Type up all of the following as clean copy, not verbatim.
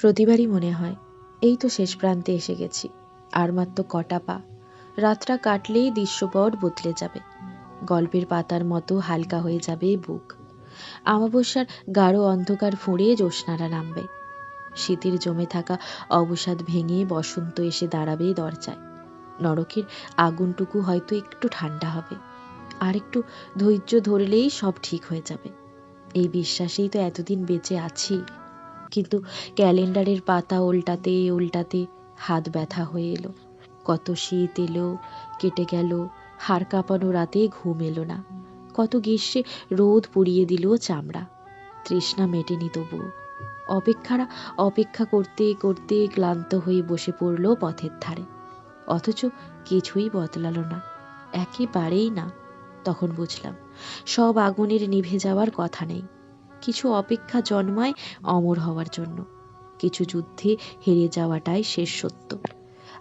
প্রতিবারই মনে হয় এই তো শেষ প্রান্তে এসে গেছি, আর মাত্র কটা পা। রাতটা কাটলেই দৃশ্যপট বদলে যাবে, গল্পের পাতার মতো হালকা হয়ে যাবে বুক। আমাবস্যার গাঢ় অন্ধকার ফুঁড়ে জ্যোৎস্নারা নামবে, শীতের জমে থাকা অবসাদ ভেঙে বসন্ত এসে দাঁড়াবে দরজায়। নরকের আগুনটুকু হয়তো একটু ঠান্ডা হবে, আর একটু ধৈর্য ধরলেই সব ঠিক হয়ে যাবে। এই বিশ্বাসেই তো এতদিন বেঁচে আছি। কিন্তু ক্যালেন্ডারের পাতা উল্টাতে উল্টাতে হাত ব্যথা হয়ে এলো। কত শীত এলো, কেটে গেল, হাড় কাঁপানো রাতে ঘুম এলো না। কত গ্রীষ্মে রোদ পুড়িয়ে দিল চামড়া, তৃষ্ণা মেটেনি তবুও। অপেক্ষারা অপেক্ষা করতে করতে ক্লান্ত হয়ে বসে পড়ল পথের ধারে, অথচ কিছুই বদলালো না, একেবারেই না। তখন বুঝলাম সব আগুনের নিভে যাওয়ার কথা নেই। কিছু অপেক্ষা জন্মায় অমর হওয়ার জন্য, কিছু যুদ্ধে হেরে যাওয়াটাই শেষ সত্য।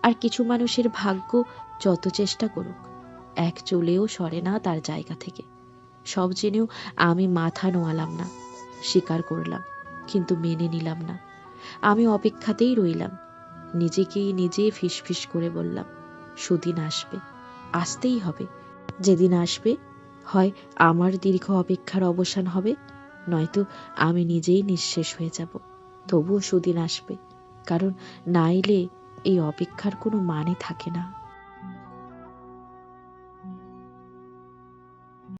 আর কিছু মানুষের ভাগ্য যত চেষ্টা করুক, এক চুলেও সরে না তার জায়গা থেকে। সব জেনেও আমি মাথা নোয়ালাম না, স্বীকার করলাম, কিন্তু মেনে নিলাম না। আমি অপেক্ষাতেই রইলাম, নিজেকেই নিজে ফিসফিস করে বললাম, সুদিন আসবে, আসতেই হবে। যেদিন আসবে, হয় আমার দীর্ঘ অপেক্ষার অবসান হবে, নয়তো আমি নিজেই নিঃশেষ হয়ে যাব। তবুও সুদিন আসবে, কারণ না এলে এই অপেক্ষার কোনো মানে থাকে না।